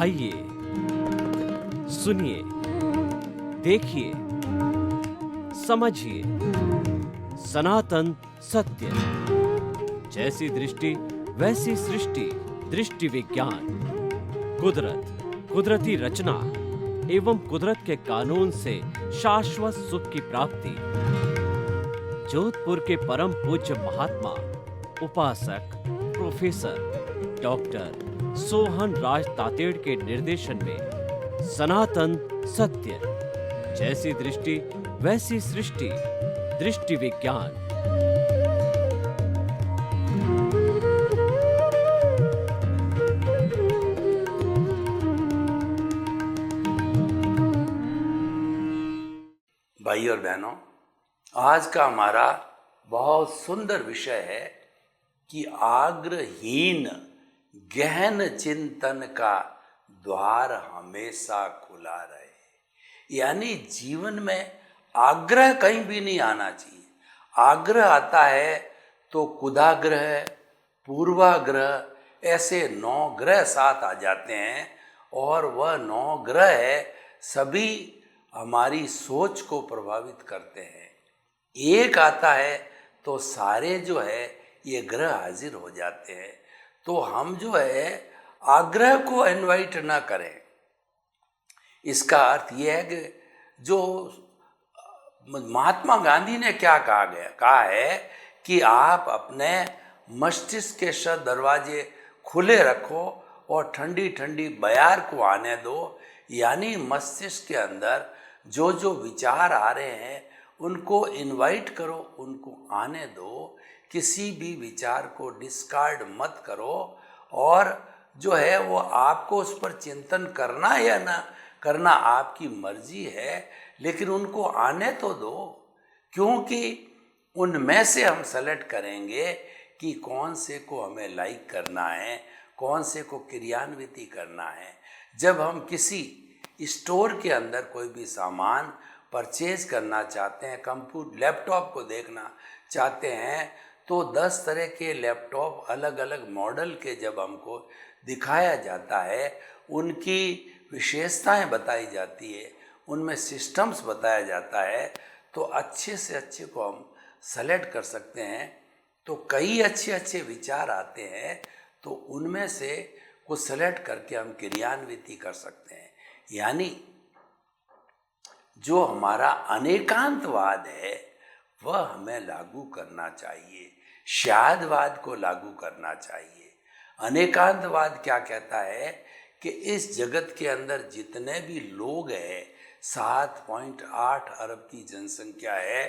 आइए, सुनिए, देखिए, समझिए सनातन सत्य। जैसी दृष्टि वैसी सृष्टि, दृष्टि विज्ञान। कुदरत, कुदरती रचना एवं कुदरत के कानून से शाश्वत सुख की प्राप्ति। जोधपुर के परम पूज्य महात्मा उपासक प्रोफेसर डॉक्टर सोहन राज तातेड़ के निर्देशन में सनातन सत्य। जैसी दृष्टि वैसी सृष्टि, दृष्टि विज्ञान। भाई और बहनों, आज का हमारा बहुत सुंदर विषय है कि आग्रहीन गहन चिंतन का द्वार हमेशा खुला रहे। यानी जीवन में आग्रह कहीं भी नहीं आना चाहिए। आग्रह आता है तो कुदाग्रह, पूर्वाग्रह, ऐसे 9 ग्रह साथ आ जाते हैं और वह 9 ग्रह सभी हमारी सोच को प्रभावित करते हैं। एक आता है तो सारे जो है ये ग्रह हाजिर हो जाते हैं। तो हम जो है आग्रह को इनवाइट ना करें। इसका अर्थ यह है कि जो महात्मा गांधी ने क्या कहा है कि आप अपने मस्तिष्क के दरवाजे खुले रखो और ठंडी ठंडी बयार को आने दो। यानी मस्तिष्क के अंदर जो जो विचार आ रहे हैं उनको इनवाइट करो, उनको आने दो। किसी भी विचार को डिस्कार्ड मत करो और जो है वो आपको उस पर चिंतन करना या ना करना आपकी मर्जी है, लेकिन उनको आने तो दो। क्योंकि उनमें से हम सेलेक्ट करेंगे कि कौन से को हमें लाइक करना है, कौन से को क्रियान्वित करना है। जब हम किसी स्टोर के अंदर कोई भी सामान परचेज करना चाहते हैं, कंप्यूटर लैपटॉप को देखना चाहते हैं, तो 10 तरह के लैपटॉप अलग अलग मॉडल के जब हमको दिखाया जाता है, उनकी विशेषताएं बताई जाती है, उनमें सिस्टम्स बताया जाता है, तो अच्छे से अच्छे को हम सेलेक्ट कर सकते हैं। तो कई अच्छे अच्छे विचार आते हैं, तो उनमें से कुछ सेलेक्ट करके हम क्रियान्वित कर सकते हैं। यानी जो हमारा अनेकांतवाद है वह हमें लागू करना चाहिए, शायदवाद को लागू करना चाहिए। अनेकांतवाद क्या कहता है कि इस जगत के अंदर जितने भी लोग हैं, 7.8 अरब की जनसंख्या है,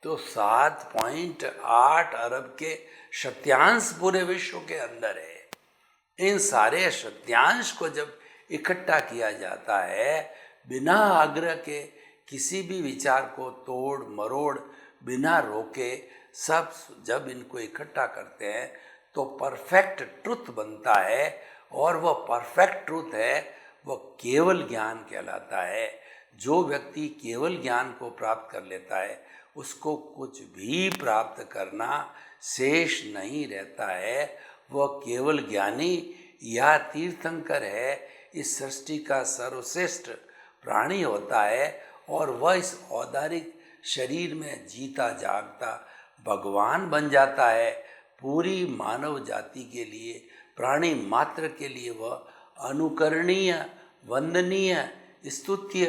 तो 7.8 अरब के सत्यांश पूरे विश्व के अंदर है। इन सारे सत्यांश को जब इकट्ठा किया जाता है, बिना आग्रह के किसी भी विचार को तोड़ मरोड़ बिना रोके, सब जब इनको इकट्ठा करते हैं तो परफेक्ट ट्रुथ बनता है। और वह परफेक्ट ट्रुथ है वह केवल ज्ञान कहलाता है। जो व्यक्ति केवल ज्ञान को प्राप्त कर लेता है उसको कुछ भी प्राप्त करना शेष नहीं रहता है। वह केवल ज्ञानी या तीर्थंकर है, इस सृष्टि का सर्वश्रेष्ठ प्राणी होता है और वह इस औदारिक शरीर में जीता जागता भगवान बन जाता है। पूरी मानव जाति के लिए, प्राणी मात्र के लिए वह अनुकरणीय, वंदनीय, स्तुत्य,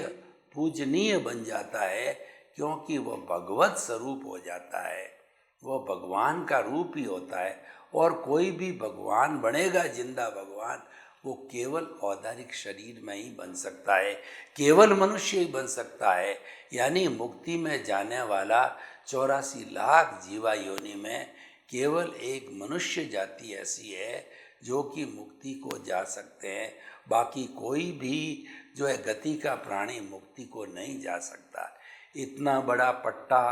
पूजनीय बन जाता है, क्योंकि वह भगवत स्वरूप हो जाता है। वह भगवान का रूप ही होता है। और कोई भी भगवान बनेगा, जिंदा भगवान, वो केवल औदारिक शरीर में ही बन सकता है, केवल मनुष्य ही बन सकता है। यानी मुक्ति में जाने वाला 84 लाख जीवा योनि में केवल एक मनुष्य जाति ऐसी है जो कि मुक्ति को जा सकते हैं। बाकी कोई भी जो है गति का प्राणी मुक्ति को नहीं जा सकता। इतना बड़ा पट्टा,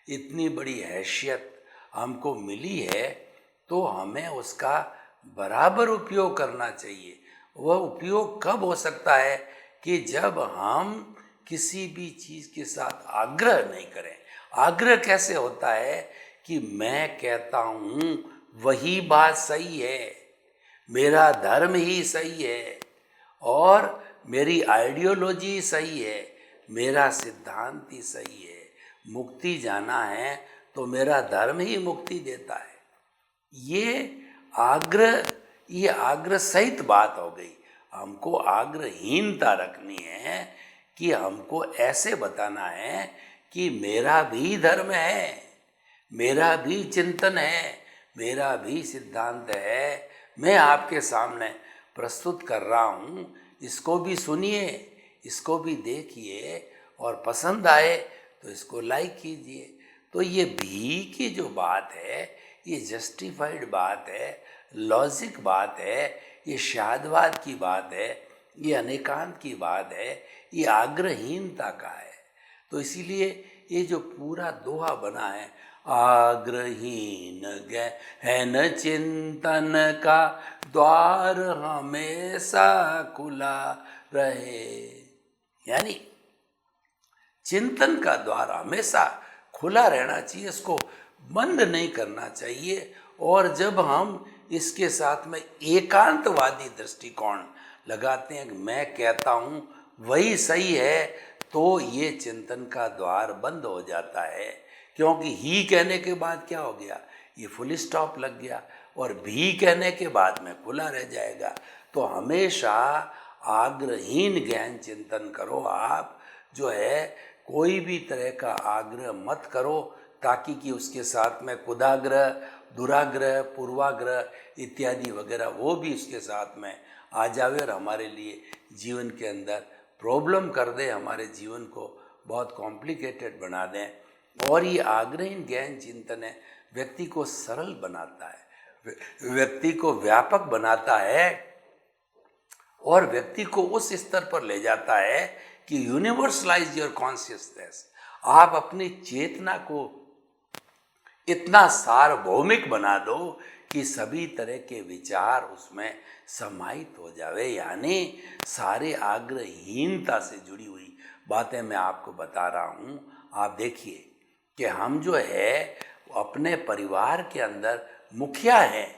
इतनी बड़ी हैसियत हमको मिली है, तो हमें उसका बराबर उपयोग करना चाहिए। वह उपयोग कब हो सकता है कि जब हम किसी भी चीज़ के साथ आग्रह नहीं करें। आग्रह कैसे होता है कि मैं कहता हूँ वही बात सही है, मेरा धर्म ही सही है और मेरी आइडियोलॉजी सही है, मेरा सिद्धांत ही सही है, मुक्ति जाना है तो मेरा धर्म ही मुक्ति देता है। ये आग्रह सहित बात हो गई। हमको आग्रहीनता रखनी है कि हमको ऐसे बताना है कि मेरा भी धर्म है, मेरा भी चिंतन है, मेरा भी सिद्धांत है, मैं आपके सामने प्रस्तुत कर रहा हूँ, इसको भी सुनिए, इसको भी देखिए और पसंद आए तो इसको लाइक कीजिए। तो ये भी की जो बात है, ये जस्टिफाइड बात है, लॉजिक बात है, ये शादवाद की बात है, ये अनेकांत की बात है, ये आग्रहीनता का है। तो इसीलिए ये जो पूरा दोहा बना है, आग्रहीन गहन चिंतन का द्वार हमेशा खुला रहे, यानी चिंतन का द्वार हमेशा खुला रहना चाहिए, इसको बंद नहीं करना चाहिए। और जब हम इसके साथ में एकांतवादी दृष्टिकोण लगाते हैं, मैं कहता हूँ वही सही है, तो ये चिंतन का द्वार बंद हो जाता है। क्योंकि ही कहने के बाद क्या हो गया, ये फुल स्टॉप लग गया, और भी कहने के बाद में खुला रह जाएगा। तो हमेशा आग्रहीन ज्ञान चिंतन करो। आप जो है कोई भी तरह का आग्रह मत करो, ताकि कि उसके साथ में कुदाग्रह, दुराग्रह, पूर्वाग्रह इत्यादि वगैरह वो भी उसके साथ में आ जावे और हमारे लिए जीवन के अंदर प्रॉब्लम कर दे, हमारे जीवन को बहुत कॉम्प्लिकेटेड बना दें। और ये आग्रहीन ज्ञान चिंतन है, व्यक्ति को सरल बनाता है, व्यक्ति को व्यापक बनाता है और व्यक्ति को उस स्तर पर ले जाता है कि यूनिवर्सलाइज योर कॉन्शियसनेस। आप अपनी चेतना को इतना सार्वभौमिक बना दो कि सभी तरह के विचार उसमें समाहित हो जावे, यानी सारे आग्रहीनता से जुड़ी हुई बातें मैं आपको बता रहा हूँ। आप देखिए कि हम जो है अपने परिवार के अंदर मुखिया हैं,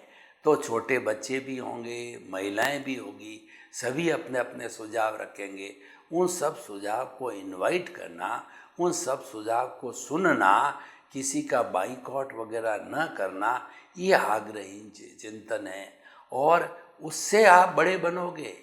तो छोटे बच्चे भी होंगे, महिलाएं भी होगी, सभी अपने अपने सुझाव रखेंगे। उन सब सुझाव को इनवाइट करना, उन सब सुझाव को सुनना, किसी का बाइकआउट वगैरह न करना, ये आग्रहीन चिंतन है। और उससे आप बड़े बनोगे।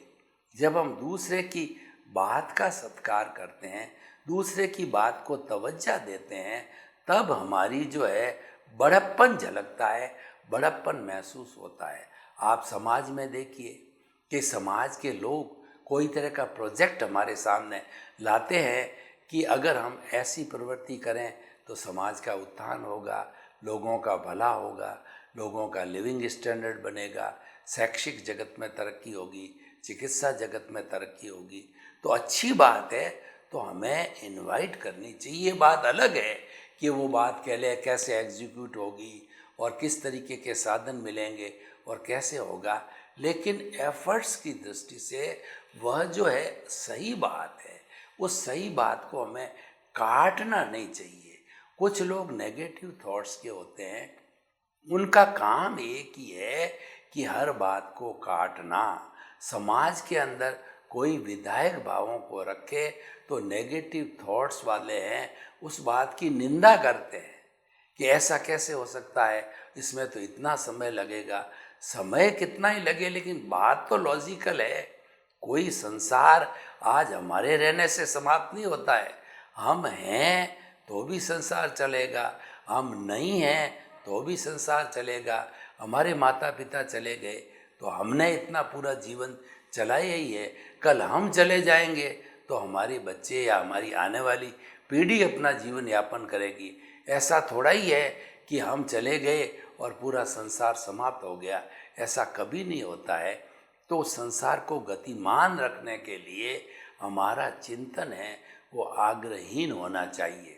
जब हम दूसरे की बात का सत्कार करते हैं, दूसरे की बात को तवज्जो देते हैं, तब हमारी जो है बड़प्पन झलकता है, बड़प्पन महसूस होता है। आप समाज में देखिए कि समाज के लोग कोई तरह का प्रोजेक्ट हमारे सामने लाते हैं कि अगर हम ऐसी प्रवृत्ति करें तो समाज का उत्थान होगा, लोगों का भला होगा, लोगों का लिविंग स्टैंडर्ड बनेगा, शैक्षिक जगत में तरक्की होगी, चिकित्सा जगत में तरक्की होगी। तो अच्छी बात है, तो हमें इनवाइट करनी चाहिए। बात अलग है कि वो बात कैसे एग्जीक्यूट होगी और किस तरीके के साधन मिलेंगे और कैसे होगा, लेकिन एफर्ट्स की दृष्टि से वह जो है सही बात है, उस सही बात को हमें काटना नहीं चाहिए। कुछ लोग नेगेटिव थॉट्स के होते हैं, उनका काम एक ही है कि हर बात को काटना। समाज के अंदर कोई विधायक भावों को रखे तो नेगेटिव थॉट्स वाले हैं उस बात की निंदा करते हैं कि ऐसा कैसे हो सकता है, इसमें तो इतना समय लगेगा। समय कितना ही लगे, लेकिन बात तो लॉजिकल है। कोई संसार आज हमारे रहने से समाप्त नहीं होता है। हम हैं तो भी संसार चलेगा, हम नहीं हैं तो भी संसार चलेगा। हमारे माता पिता चले गए तो हमने इतना पूरा जीवन चलाया ही है, कल हम चले जाएंगे तो हमारे बच्चे या हमारी आने वाली पीढ़ी अपना जीवन यापन करेगी। ऐसा थोड़ा ही है कि हम चले गए और पूरा संसार समाप्त हो गया, ऐसा कभी नहीं होता है। तो संसार को गतिमान रखने के लिए हमारा चिंतन है वो आग्रहीन होना चाहिए।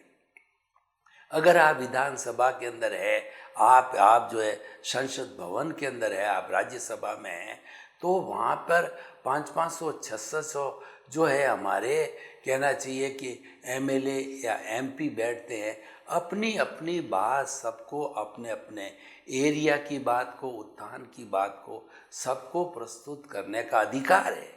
अगर आप विधानसभा के अंदर है, आप जो है संसद भवन के अंदर है, आप राज्यसभा में हैं, तो वहाँ पर 500-500, 600 जो है हमारे कहना चाहिए कि एमएलए या एमपी बैठते हैं। अपनी अपनी बात सबको अपने अपने एरिया की बात को, उत्थान की बात को सबको प्रस्तुत करने का अधिकार है।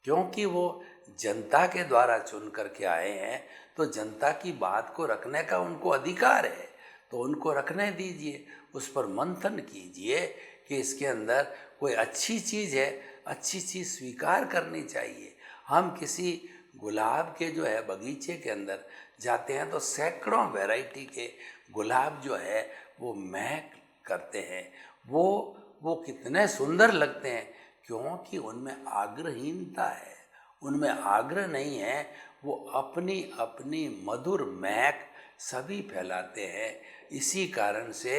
क्योंकि वो जनता के द्वारा चुन करके आए हैं, तो जनता की बात को रखने का उनको अधिकार है, तो उनको रखने दीजिए, उस पर मंथन कीजिए कि इसके अंदर कोई अच्छी चीज़ है, अच्छी चीज़ स्वीकार करनी चाहिए। हम किसी गुलाब के जो है बगीचे के अंदर जाते हैं तो सैकड़ों वैरायटी के गुलाब जो है वो महक करते हैं, वो कितने सुंदर लगते हैं, क्योंकि उनमें आग्रहीनता है, उनमें आग्रह नहीं है, वो अपनी अपनी मधुर महक सभी फैलाते हैं। इसी कारण से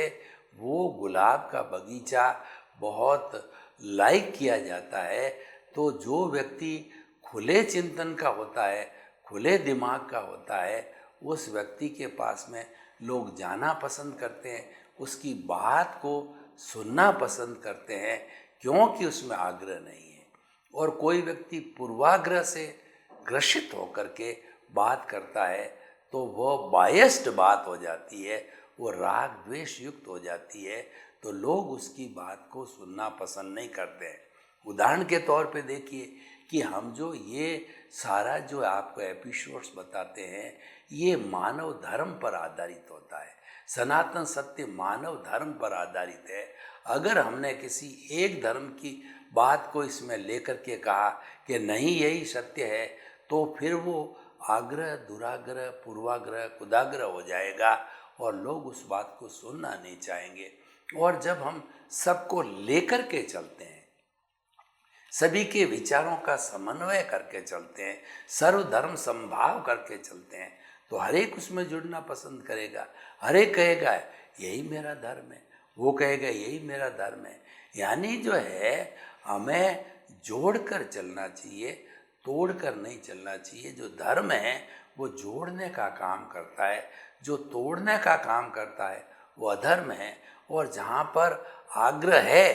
वो गुलाब का बगीचा बहुत लाइक किया जाता है। तो जो व्यक्ति खुले चिंतन का होता है, खुले दिमाग का होता है, उस व्यक्ति के पास में लोग जाना पसंद करते हैं, उसकी बात को सुनना पसंद करते हैं, क्योंकि उसमें आग्रह नहीं है। और कोई व्यक्ति पूर्वाग्रह से ग्रसित होकर के बात करता है तो वह बायस्ड बात हो जाती है, वो राग द्वेष युक्त हो जाती है, तो लोग उसकी बात को सुनना पसंद नहीं करते हैं। उदाहरण के तौर पे देखिए कि हम जो ये सारा जो आपको एपिसोड्स बताते हैं, ये मानव धर्म पर आधारित होता है। सनातन सत्य मानव धर्म पर आधारित है। अगर हमने किसी एक धर्म की बात को इसमें लेकर के कहा कि नहीं यही सत्य है, तो फिर वो आग्रह, दुराग्रह, पूर्वाग्रह, कुदाग्रह हो जाएगा और लोग उस बात को सुनना नहीं चाहेंगे। और जब हम सबको लेकर के चलते हैं, सभी के विचारों का समन्वय करके चलते हैं, सर्वधर्म समभाव करके चलते हैं, तो हर एक उसमें जुड़ना पसंद करेगा। हर एक कहेगा यही मेरा धर्म है, वो कहेगा यही मेरा धर्म है। यानी जो है हमें जोड़कर चलना चाहिए, तोड़कर नहीं चलना चाहिए। जो धर्म है वो जोड़ने का काम करता है, जो तोड़ने का काम करता है वो अधर्म है। और जहाँ पर आग्रह है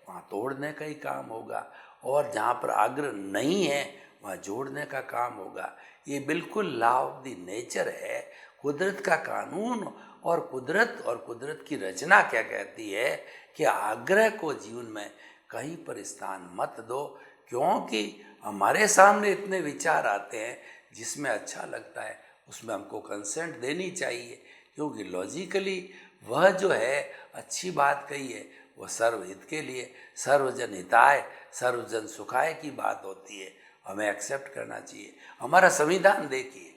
वहाँ तोड़ने का ही काम होगा, और जहाँ पर आग्रह नहीं है वहाँ जोड़ने का काम होगा। ये बिल्कुल लॉ ऑफ द नेचर है, कुदरत का कानून। और कुदरत की रचना क्या कहती है कि आग्रह को जीवन में कहीं पर स्थान मत दो, क्योंकि हमारे सामने इतने विचार आते हैं जिसमें अच्छा लगता है उसमें हमको कंसेंट देनी चाहिए, क्योंकि लॉजिकली वह जो है अच्छी बात कही है, वह सर्वहित के लिए, सर्वजन हिताय सर्वजन सुखाय की बात होती है, हमें एक्सेप्ट करना चाहिए। हमारा संविधान देखिए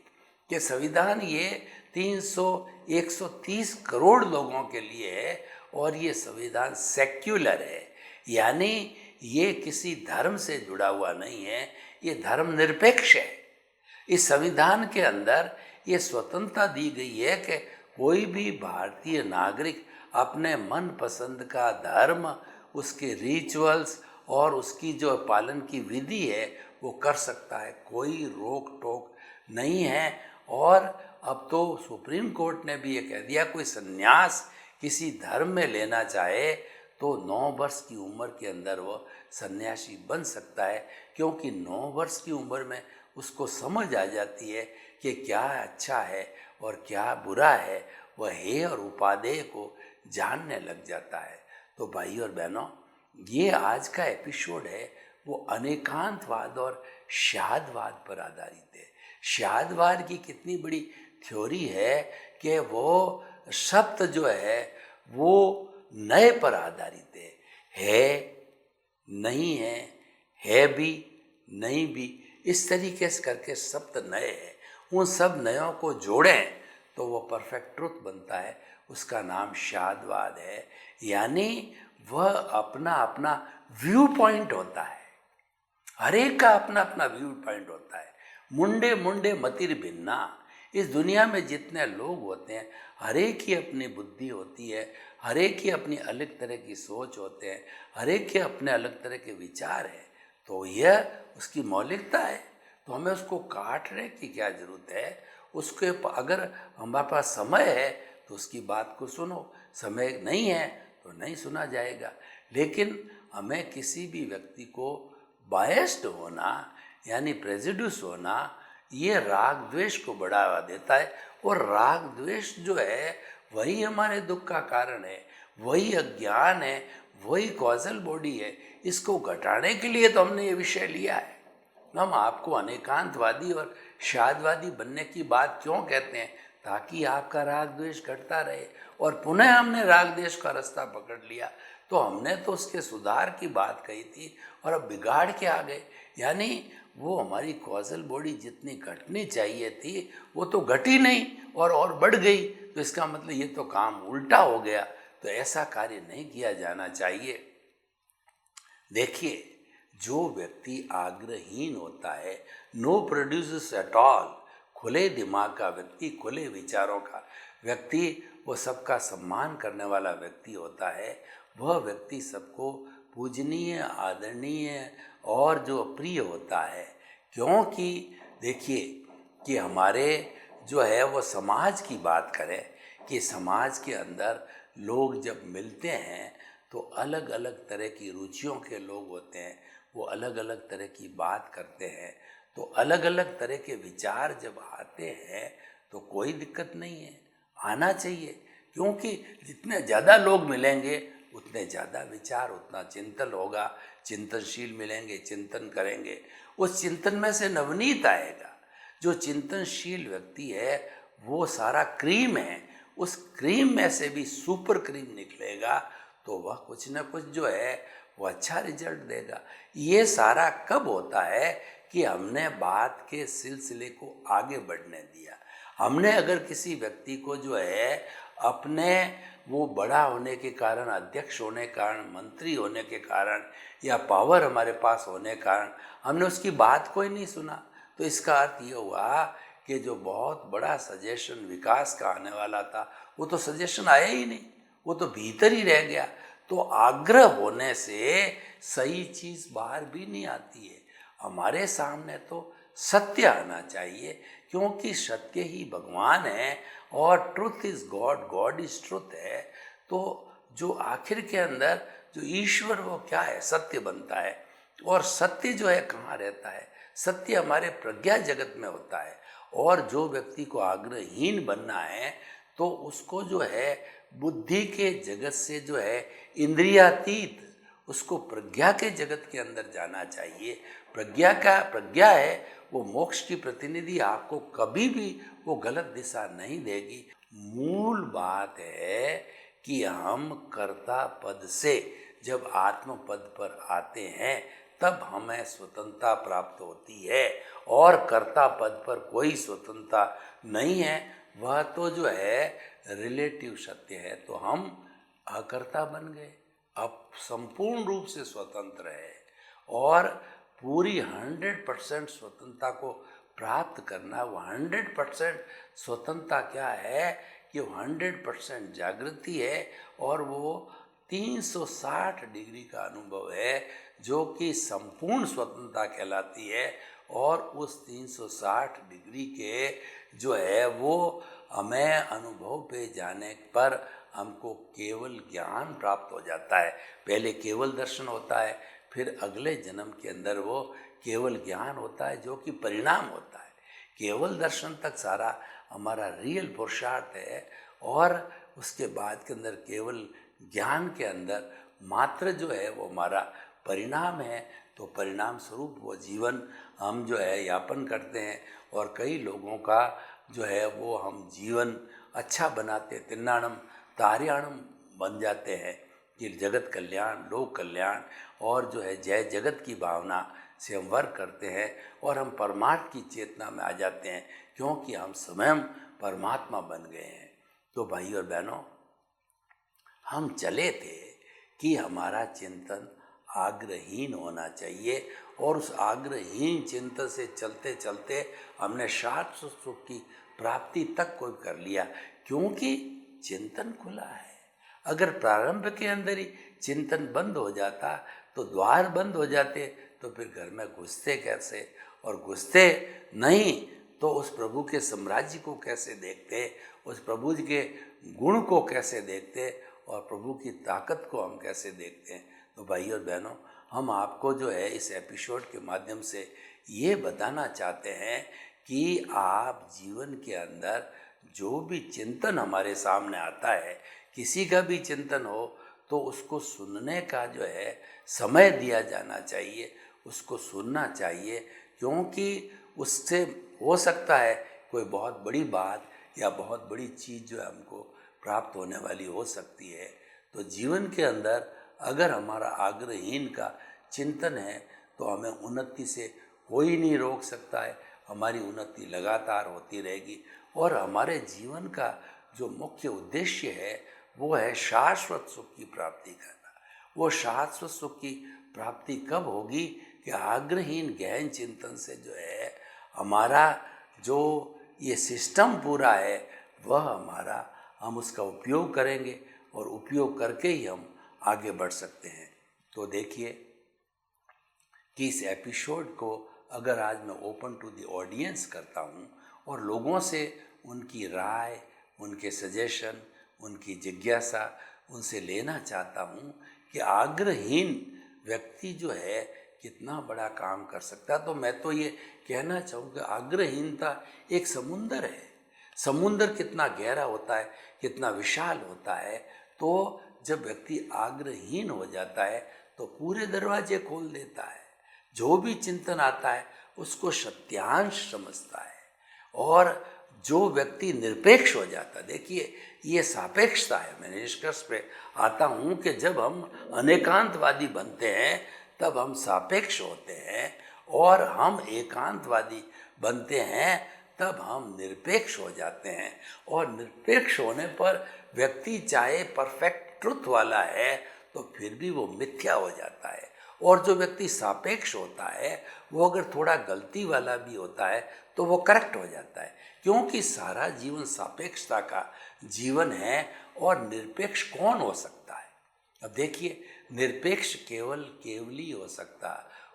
कि संविधान ये 130 करोड़ लोगों के लिए है, और ये संविधान सेक्युलर है, यानी ये किसी धर्म से जुड़ा हुआ नहीं है, ये धर्मनिरपेक्ष है। इस संविधान के अंदर ये स्वतंत्रता दी गई है कि कोई भी भारतीय नागरिक अपने मन पसंद का धर्म, उसके रिचुअल्स और उसकी जो पालन की विधि है वो कर सकता है, कोई रोक टोक नहीं है। और अब तो सुप्रीम कोर्ट ने भी ये कह दिया, कोई संन्यास किसी धर्म में लेना चाहे तो 9 वर्ष की उम्र के अंदर वो सन्यासी बन सकता है, क्योंकि 9 वर्ष की उम्र में उसको समझ आ जाती है कि क्या अच्छा है और क्या बुरा है, वह हेय और उपादेय को जानने लग जाता है। तो भाई और बहनों, ये आज का एपिसोड है वो अनेकांतवाद और शादवाद पर आधारित है। शादवाद की कितनी बड़ी थ्योरी है कि वो शब्द जो है वो नए पर आधारित है, नहीं है भी, नहीं भी, इस तरीके से करके शब्द नए हैं। उन सब नयों को जोड़ें तो वो परफेक्ट ट्रुथ बनता है, उसका नाम शादवाद है। यानी वह अपना अपना व्यू पॉइंट होता है, हर एक का अपना अपना व्यू पॉइंट होता है। मुंडे मुंडे मतिर भिन्ना, इस दुनिया में जितने लोग होते हैं हर एक की अपनी बुद्धि होती है, हर एक की अपनी अलग तरह की सोच होते हैं, हर एक के अपने अलग तरह के विचार हैं। तो यह उसकी मौलिकता है, तो हमें उसको काटने की क्या जरूरत है। उसके अगर हमारे पास समय है तो उसकी बात को सुनो, समय नहीं है तो नहीं सुना जाएगा। लेकिन हमें किसी भी व्यक्ति को बायस्ड होना यानी प्रेजुडिस होना, ये राग द्वेष को बढ़ावा देता है। और राग द्वेष जो है वही हमारे दुख का कारण है, वही अज्ञान है, वही कॉजल बॉडी है। इसको घटाने के लिए तो हमने ये विषय लिया है। हम आपको अनेकांतवादी और शादवादी बनने की बात क्यों कहते हैं? ताकि आपका राग द्वेष घटता रहे। और पुनः हमने राग द्वेष का रास्ता पकड़ लिया तो हमने तो उसके सुधार की बात कही थी और अब बिगाड़ के आ गए। यानी वो हमारी कॉजल बॉडी जितनी घटनी चाहिए थी वो तो घटी नहीं और बढ़ गई। तो इसका मतलब ये तो काम उल्टा हो गया। तो ऐसा कार्य नहीं किया जाना चाहिए। देखिए, जो व्यक्ति आग्रहीन होता है, नो प्रोड्यूस एट ऑल, खुले दिमाग का व्यक्ति, खुले विचारों का व्यक्ति, वो सबका सम्मान करने वाला व्यक्ति होता है। वह व्यक्ति सबको पूजनीय, आदरणीय और जो प्रिय होता है। क्योंकि देखिए कि हमारे जो है वो समाज की बात करें कि समाज के अंदर लोग जब मिलते हैं तो अलग अलग तरह की रुचियों के लोग होते हैं। वो अलग अलग तरह की बात करते हैं। तो अलग अलग तरह के विचार जब आते हैं तो कोई दिक्कत नहीं है, आना चाहिए। क्योंकि जितने ज़्यादा लोग मिलेंगे उतने ज़्यादा विचार, उतना चिंतन होगा। चिंतनशील मिलेंगे, चिंतन करेंगे, उस चिंतन में से नवनीत आएगा। जो चिंतनशील व्यक्ति है वो सारा क्रीम है, उस क्रीम में से भी सुपर क्रीम निकलेगा तो वह कुछ न कुछ जो है वो अच्छा रिजल्ट देगा। ये सारा कब होता है कि हमने बात के सिलसिले को आगे बढ़ने दिया। हमने अगर किसी व्यक्ति को जो है अपने वो बड़ा होने के कारण, अध्यक्ष होने के कारण, मंत्री होने के कारण या पावर हमारे पास होने के कारण हमने उसकी बात को ही नहीं सुना, तो इसका अर्थ ये हुआ कि जो बहुत बड़ा सजेशन विकास का आने वाला था वो तो सजेशन आया ही नहीं, वो तो भीतर ही रह गया। तो आग्रह होने से सही चीज़ बाहर भी नहीं आती है। हमारे सामने तो सत्य आना चाहिए, क्योंकि सत्य ही भगवान है और truth is God, God is truth है। तो जो आखिर के अंदर जो ईश्वर वो क्या है, सत्य बनता है। और सत्य जो है कहाँ रहता है? सत्य हमारे प्रज्ञा जगत में होता है। और जो व्यक्ति को आग्रहीन बनना है तो उसको जो है बुद्धि के जगत से जो है इंद्रियातीत, उसको प्रज्ञा के जगत के अंदर जाना चाहिए। प्रज्ञा है वो मोक्ष की प्रतिनिधि, आपको कभी भी वो गलत दिशा नहीं देगी। मूल बात है कि हम कर्ता पद से जब आत्म पद पर आते हैं तब हमें स्वतंत्रता प्राप्त होती है, और कर्ता पद पर कोई स्वतंत्रता नहीं है। वह तो जो है रिलेटिव सत्य है। तो हम अकर्ता बन गए, अब संपूर्ण रूप से स्वतंत्र है। और पूरी 100% स्वतंत्रता को प्राप्त करना, वो 100% स्वतंत्रता क्या है कि वो 100% जागृति है और वो 360 डिग्री का अनुभव है, जो कि संपूर्ण स्वतंत्रता कहलाती है। और उस 360 डिग्री के जो है वो हमें अनुभव पे जाने पर हमको केवल ज्ञान प्राप्त हो जाता है। पहले केवल दर्शन होता है, फिर अगले जन्म के अंदर वो केवल ज्ञान होता है, जो कि परिणाम होता है। केवल दर्शन तक सारा हमारा रियल पुरुषार्थ है, और उसके बाद के अंदर केवल ज्ञान के अंदर मात्र जो है वो हमारा परिणाम है। तो परिणाम स्वरूप वो जीवन हम जो है यापन करते हैं। और कई लोगों का जो है वो हम जीवन अच्छा बनाते, तिन्नाणम तार्याणम बन जाते हैं कि जगत कल्याण, लोक कल्याण और जो है जय जगत की भावना से हम वर्क करते हैं और हम परमार्थ की चेतना में आ जाते हैं, क्योंकि हम स्वयं परमात्मा बन गए हैं। तो भाई और बहनों, हम चले थे कि हमारा चिंतन आग्रहीन होना चाहिए, और उस आग्रहीन चिंतन से चलते चलते हमने शाश्वत सुख की प्राप्ति तक को कर लिया, क्योंकि चिंतन खुला है। अगर प्रारंभ के अंदर ही चिंतन बंद हो जाता तो द्वार बंद हो जाते, तो फिर घर में घुसते कैसे, और घुसते नहीं तो उस प्रभु के साम्राज्य को कैसे देखते, उस प्रभु जी के गुण को कैसे देखते, और प्रभु की ताकत को हम कैसे देखते हैं। तो भाई और बहनों, हम आपको जो है इस एपिसोड के माध्यम से ये बताना चाहते हैं कि आप जीवन के अंदर जो भी चिंतन हमारे सामने आता है, किसी का भी चिंतन हो, तो उसको सुनने का जो है समय दिया जाना चाहिए, उसको सुनना चाहिए। क्योंकि उससे हो सकता है कोई बहुत बड़ी बात या बहुत बड़ी चीज़ जो है हमको प्राप्त होने वाली हो सकती है। तो जीवन के अंदर अगर हमारा आग्रहीन का चिंतन है तो हमें उन्नति से कोई नहीं रोक सकता है। हमारी उन्नति लगातार होती रहेगी और हमारे जीवन का जो मुख्य उद्देश्य है वो है शाश्वत सुख की प्राप्ति करना। वो शाश्वत सुख की प्राप्ति कब होगी कि आग्रहीन गहन चिंतन से जो है हमारा जो ये सिस्टम पूरा है वह हम उसका उपयोग करेंगे और उपयोग करके ही हम आगे बढ़ सकते हैं। तो देखिए कि इस एपिसोड को अगर आज मैं ओपन टू द ऑडियंस करता हूँ और लोगों से उनकी राय, उनके सजेशन, उनकी जिज्ञासा उनसे लेना चाहता हूँ कि आग्रहीन व्यक्ति जो है कितना बड़ा काम कर सकता है, तो मैं तो ये कहना चाहूँ कि आग्रहीनता एक समुंदर है। समुंदर कितना गहरा होता है, कितना विशाल होता है। तो जब व्यक्ति आग्रहीन हो जाता है तो पूरे दरवाजे खोल देता है। जो भी चिंतन आता है उसको सत्यांश समझता है। और जो व्यक्ति निरपेक्ष हो जाता है, देखिए ये सापेक्षता है। मैं निष्कर्ष पे आता हूँ कि जब हम अनेकांतवादी बनते हैं तब हम सापेक्ष होते हैं, और हम एकांतवादी बनते हैं तब हम निरपेक्ष हो जाते हैं। और निरपेक्ष होने पर व्यक्ति चाहे परफेक्ट ट्रुथ वाला है तो फिर भी वो मिथ्या हो जाता है। और जो व्यक्ति सापेक्ष होता है वो अगर थोड़ा गलती वाला भी होता है तो वो करेक्ट हो जाता है, क्योंकि सारा जीवन सापेक्षता का जीवन है। और निरपेक्ष कौन हो सकता है? अब देखिए, निरपेक्ष केवल ही हो सकता,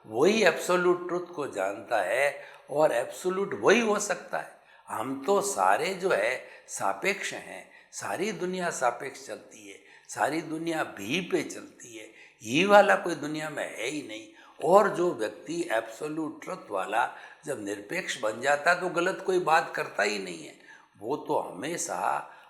वही एब्सोल्यूट ट्रुथ को जानता है, और एब्सोल्यूट वही हो सकता है। हम तो सारे जो है सापेक्ष हैं। सारी दुनिया सापेक्ष चलती है, सारी दुनिया भी पे चलती है, ये वाला कोई दुनिया में है ही नहीं। और जो व्यक्ति एब्सोल्यूट ट्रुथ वाला जब निरपेक्ष बन जाता तो गलत कोई बात करता ही नहीं है। वो तो हमेशा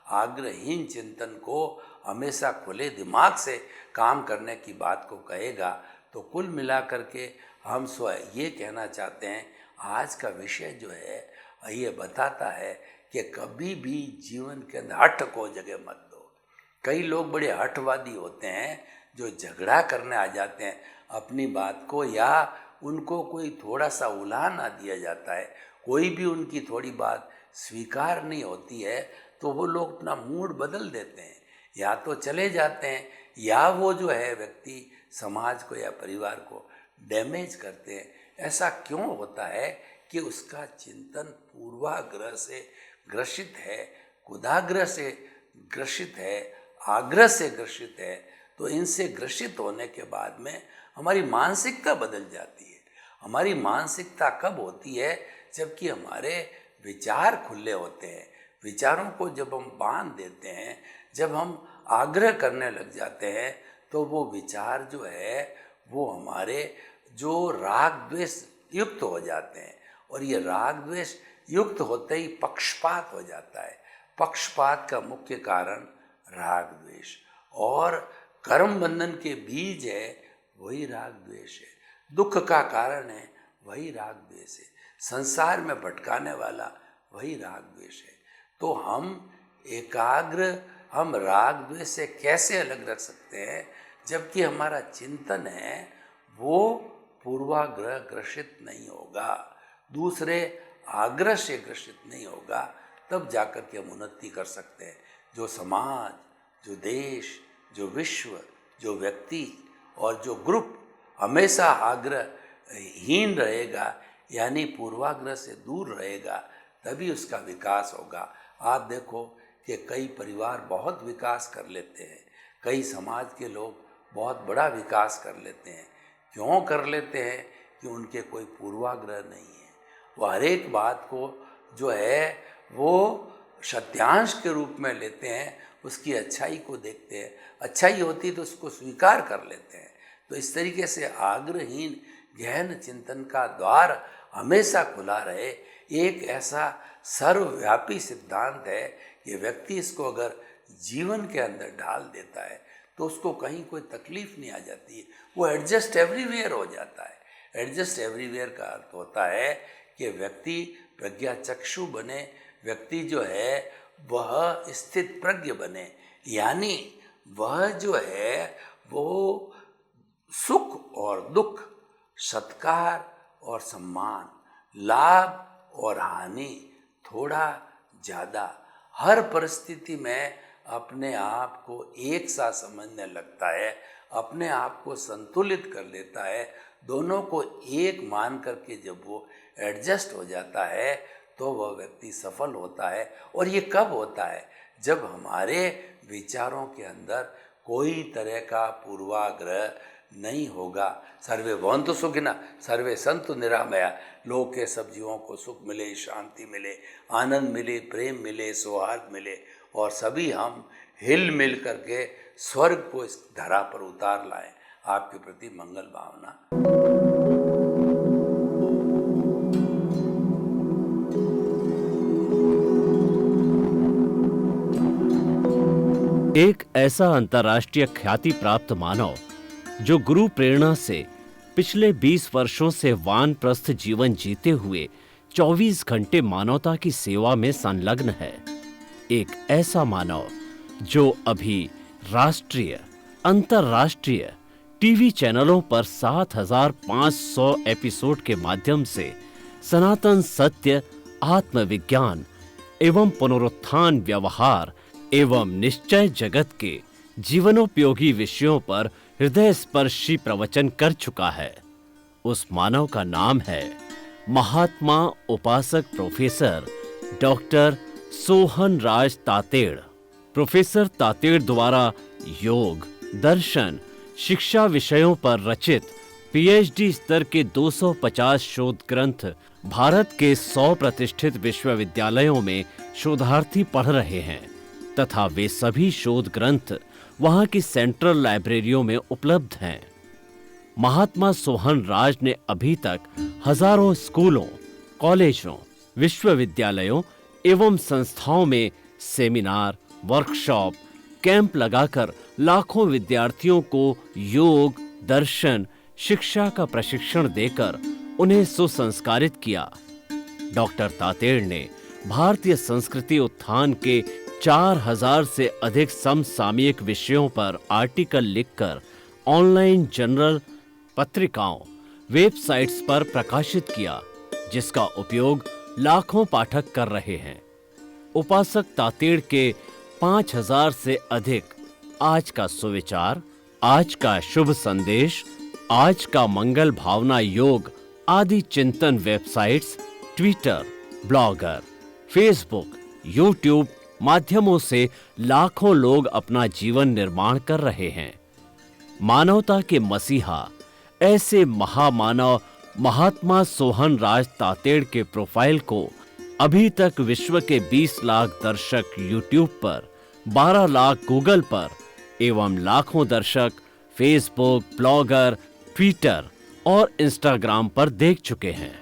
आग्रहीन चिंतन को, हमेशा खुले दिमाग से काम करने की बात को कहेगा। तो कुल मिलाकर के हम ये कहना चाहते हैं, आज का विषय जो है ये बताता है कि कभी भी जीवन के अंदर हठ को जगह मत दो। कई लोग बड़े हठवादी होते हैं जो झगड़ा करने आ जाते हैं अपनी बात को, या उनको कोई थोड़ा सा उला ना दिया जाता है, कोई भी उनकी थोड़ी बात स्वीकार नहीं होती है तो वो लोग अपना मूड बदल देते हैं, या तो चले जाते हैं, या वो जो है व्यक्ति समाज को या परिवार को डैमेज करते हैं। ऐसा क्यों होता है कि उसका चिंतन पूर्वाग्रह से ग्रसित है, कुदाग्रह से ग्रसित है, आग्रह से ग्रसित है। तो इनसे ग्रसित होने के बाद में हमारी मानसिकता बदल जाती है। हमारी मानसिकता कब होती है? जबकि हमारे विचार खुले होते हैं। विचारों को जब हम बांध देते हैं, जब हम आग्रह करने लग जाते हैं, तो वो विचार जो है वो हमारे जो राग द्वेष युक्त हो जाते हैं। और ये राग द्वेष युक्त होते ही पक्षपात हो जाता है। पक्षपात का मुख्य कारण राग द्वेष, और कर्म बंधन के बीज है वही राग द्वेष है। दुख का कारण है वही राग द्वेष है। संसार में भटकाने वाला वही राग द्वेष है। तो हम राग द्वेष से कैसे अलग रख सकते हैं? जबकि हमारा चिंतन है वो पूर्वाग्रह ग्रसित नहीं होगा, दूसरे आग्रह से ग्रसित नहीं होगा, तब जाकर के हम उन्नति कर सकते हैं। जो समाज, जो देश, जो विश्व, जो व्यक्ति और जो ग्रुप हमेशा आग्रहहीन रहेगा, यानी पूर्वाग्रह से दूर रहेगा, तभी उसका विकास होगा। आप देखो कि कई परिवार बहुत विकास कर लेते हैं, कई समाज के लोग बहुत बड़ा विकास कर लेते हैं। क्यों कर लेते हैं? कि उनके कोई पूर्वाग्रह नहीं है। वो हर एक बात को जो है वो सत्यांश के रूप में लेते हैं, उसकी अच्छाई को देखते हैं, अच्छाई होती तो उसको स्वीकार कर लेते हैं। तो इस तरीके से आग्रहीन गहन चिंतन का द्वार हमेशा खुला रहे, एक ऐसा सर्वव्यापी सिद्धांत है कि व्यक्ति इसको अगर जीवन के अंदर डाल देता है तो उसको कहीं कोई तकलीफ नहीं आ जाती है, वो एडजस्ट एवरीवेयर हो जाता है। एडजस्ट एवरीवेयर का अर्थ होता है कि व्यक्ति प्रज्ञा चक्षु बने, व्यक्ति जो है वह स्थित प्रज्ञ बने, यानी वह जो है वो सुख और दुख, सत्कार और सम्मान, लाभ और हानि, थोड़ा ज़्यादा, हर परिस्थिति में अपने आप को एक सा समझने लगता है, अपने आप को संतुलित कर लेता है, दोनों को एक मान करके जब वो एडजस्ट हो जाता है तो वह व्यक्ति सफल होता है। और ये कब होता है? जब हमारे विचारों के अंदर कोई तरह का पूर्वाग्रह नहीं होगा। सर्वे भवन्तु सुखिनः सर्वे सन्तु निरामया, लोक के सब जीवों को सुख मिले, शांति मिले, आनंद मिले, प्रेम मिले, सौहार्द मिले और सभी हम हिल मिल करके स्वर्ग को इस धरा पर उतार लाएं। आपके प्रति मंगल भावना। एक ऐसा अंतर्राष्ट्रीय ख्याति प्राप्त मानव जो गुरु प्रेरणा से पिछले 20 वर्षों से वानप्रस्थ जीवन जीते हुए 24 घंटे मानवता की सेवा में संलग्न है। एक ऐसा मानव जो अभी राष्ट्रीय, अंतर्राष्ट्रीय टीवी चैनलों पर 7,500 एपिसोड के माध्यम से सनातन सत्य, आत्मविज्ञान एवं पुनरुत्थान व्यवहार एवं निश्चय जगत के जीवनोपयोगी विषयों पर हृदय स्पर्शी प्रवचन कर चुका है। उस मानव का नाम है महात्मा उपासक प्रोफेसर डॉक्टर सोहन राज तातेड़। प्रोफेसर तातेड़ द्वारा योग, दर्शन, शिक्षा विषयों पर रचित पीएचडी स्तर के 250 शोध ग्रंथ भारत के 100 प्रतिष्ठित विश्वविद्यालयों में शोधार्थी पढ़ रहे हैं तथा वे सभी शोध ग्रंथ वहां की सेंट्रल लाइब्रेरियों में उपलब्ध हैं। महात्मा सोहन राज ने अभी तक हजारों स्कूलों, कॉलेजों, विश्वविद्यालयों एवं संस्थाओं में सेमिनार, वर्कशॉप, कैंप लगाकर लाखों विद्यार्थियों को योग, दर्शन, शिक्षा का प्रशिक्षण देकर उन्हें सुसंस्कारित किया। डॉक्टर तातेड़ ने भारतीय संस्कृति उत्थान के 4000 से अधिक समसामयिक विषयों पर आर्टिकल लिखकर ऑनलाइन जर्नल, पत्रिकाओं, वेबसाइट्स पर प्रकाशित किया, जिसका उपयोग लाखों पाठक कर रहे हैं। उपासक तातेड़ के 5000 से अधिक आज का सुविचार, आज का शुभ संदेश, आज का मंगल भावना योग आदि चिंतन websites, Twitter, blogger, Facebook, YouTube माध्यमों से लाखों लोग अपना जीवन निर्माण कर रहे हैं। मानवता के मसीहा ऐसे महामानव महात्मा सोहन राज तातेड़ के प्रोफाइल को अभी तक विश्व के 20 लाख दर्शक यूट्यूब पर, 12 लाख गूगल पर एवं लाखों दर्शक फेसबुक, ब्लॉगर, ट्विटर और इंस्टाग्राम पर देख चुके हैं।